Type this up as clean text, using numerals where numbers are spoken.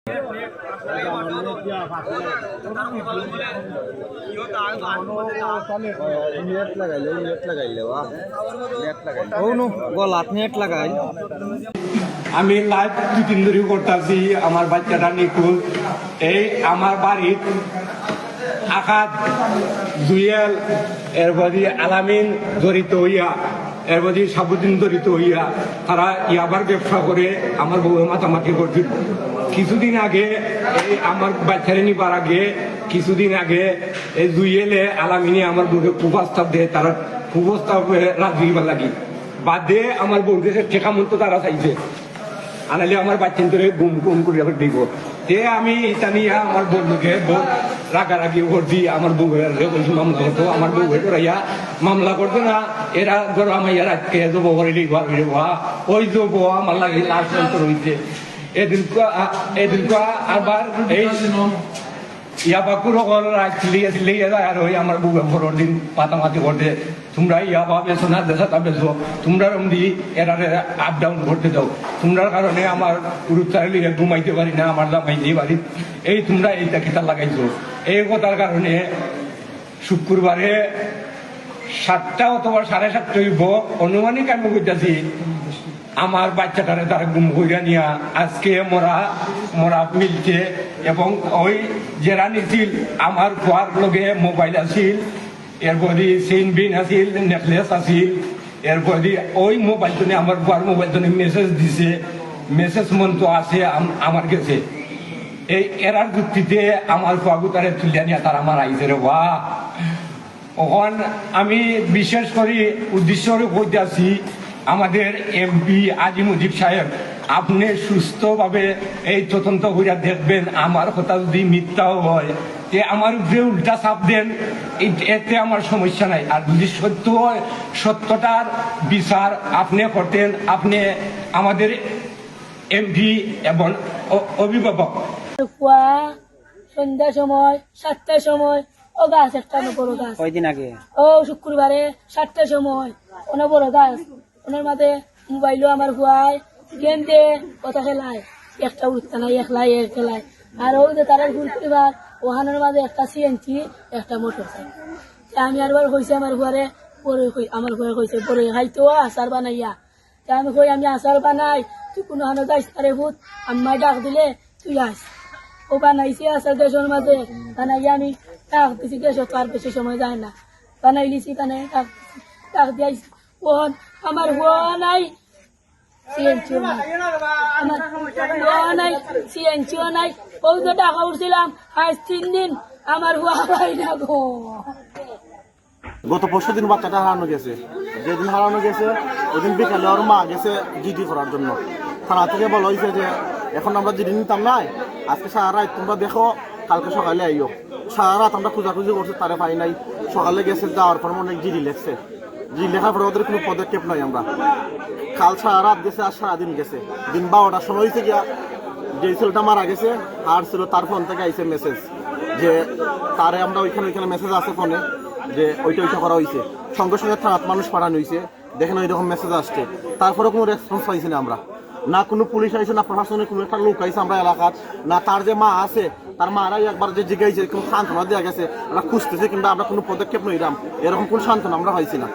আমি লাইভ 2-3 দিন করতেছি। আমার বাচ্চাটা নিখোঁজ। এই আমার বাড়ির আকাশ জুয়েল এরপরে আলামিন জড়িত হইয়া, এরপরে সাবুদ্দিন জড়িত হইয়া তারা ইয়াবার ব্যবসা করে আমার বউ মাতামাতি করছিল। কিছুদিন আগে এই আমার বাচ্চারে নিবার আগে কিছুদিন আগে এই জুয়েলে আলামিনে আমার বউকে কুপ্রস্তাব দেয়। তারা কুপ্রস্তাব রাজি লাগি বাদ দিয়ে আমার বউকে ঠেকা মন্ত তারা চাইছে, আনালে আমার বাচ্চা ধরে গুম গুম করে দিব। যে আমি এটা নিয়ে আমার বন্ধুকে রাগারাগি করছি, আমার বউয়ের বলছি মামলা করতো, আমার বউয়ের তোরাইয়া মামলা করতো না। এরা ধরো আমার আজকে যাবো ওই যাবো আমার লাগে লাশ অন্তর হইছে। এদিন আবার এই ইয়াবাকুর আর ওই আমার বউ বড় দিন পাতামাতি করতে, তোমরা ইয়াবা বেছো না দেশাটা বেছো, তোমরা রমদি এরা আপ ডাউন করতে দাও। তোমরার কারণে আমার পুরুষারে লিগে ঘুমাইতে পারি না, আমার জামাইতে পারি। এই তোমরা এইটা খেতা লাগাইছো। এই কথার কারণে শুক্রবারে 7টা অথবা 7:30 হইব অনুমানিক আমি বুঝতেছি আমার বাচ্চাটারে তারা গুম কইরা নিয়া আজকে মরা মিলছে। এবং ওই জেরা নিছিল আমার খোয়ার লগে মোবাইল আছিল, এরপরে চেইন বিন আছিল, নেকলেস আছিল। এরপরে ওই মোবাইল আমার খোয়ার মোবাইল মেসেজ দিছে, মেসেজ মন্ত আছে আমার কাছে। এই এরার ভিত্তিতে আমার খোয়াগু তারে তুলিয়া নিয়ে তারা আমার আইসে রে বা। ওখান আমি বিশেষ করে উদ্দেশ্য কইতে আছি আমাদের এমপি আজিমুদ্দিন সাহেব, আপনি সুস্থভাবে এই তদন্ত করে দেখবেন। আমার কথা যদি মিথ্যাও হয় যে আমার উপরে উল্টা চাপ দেন, এতে আমার সমস্যা নাই। আর যদি সত্য হয় সত্যটার বিচার আপনি করতেন। আপনি আমাদের এমপি এবং অভিভাবক। সন্ধ্যার সময় 7টার সময় ও গাছ একটা বড় গাছ, কয়দিন আগে ও শুক্রবারে 7টার সময় অনেক বড় গাছ, ওনার মাঝে মোবাইলও আমার হুয়ায় গেম দিয়ে কথা খেলায়, একটা উঠতে নাই একলাই খেলায়। আর ওই যে তারা ঘুর পরিবার ওহানের মাঝে একটা সিএনজি একটা মোটর সাইকেল। আমি আরবার হয়েছে আমার হুয়ারে পরে আমার হুয়ারে হয়েছে পরে খাইতো আচার বানাইয়া। আমি কই আমি আচার বানাই, তুই কোনো হানো যাইস আরে ভূত আম্মাই ডাক দিলে তুই আস। ও বানাইছে আচার গ্যাসের মাঝে বানাইয়া আমি ডাক দিছি, গ্যাসও তো আর বেশি সময় যায় না, বানাই লিছি বানাই ডাক দিয়েছি। ওহন আমার হুয়া নাই সিএনজিও নাই, আমার হুয়া নাই সিএনজিও নাই। ওই তো টাকা উঠছিলাম আজ 3 দিন আমার হুয়া পাই না গো। গত 5 দিন বাচ্চাটা হারানো গেছে। যেদিন হারানো গেছে ওইদিন বিকালে ওর মা গেছে জিডি করার জন্য। থানা থেকে বলা হয়েছে যে এখন আমরা জিডি নিতাম নাই, আজকে সারা রাত তোমরা দেখো, কালকে সকালে আইও। সারা রাত আমরা খোঁজাখুঁজি করছি, তারে পাই নাই। সকালে গেছে, যাওয়ার পর মনে জিডি লেখছে। জিডি লেখার পরে ওদের কোনো পদক্ষেপ নাই। আমরা কাল সারা রাত গেছে আর সারাদিন গেছে। দিন 12টার সময় হয়েছে গিয়া যে ছেলেটা মারা গেছে আর ছিল তার ফোন থেকে আইসে মেসেজ যে তারে আমরা ওইখানে মেসেজ আছে ফোনে যে ওইটা করা হয়েছে। সঙ্গে সঙ্গে থানাত মানুষ পাঠানো হয়েছে, দেখেন ওইরকম মেসেজ আসছে। তারপরে কোনো রেসপন্স পাইছি না আমরা, না কোনো পুলিশ আইছে, না প্রশাসনের কোনো একটা লোক আইছে আমরা এলাকার, না তার যে মা আছে তার মারাই একবার যে জিজ্ঞাসা কোনো সান্ত্বনা দেওয়া গেছে আমরা খুঁজতেছি, কিন্তু আমরা কোনো পদক্ষেপ নইলাম, এরকম কোনো সান্ত্বনা আমরা পাইছি না।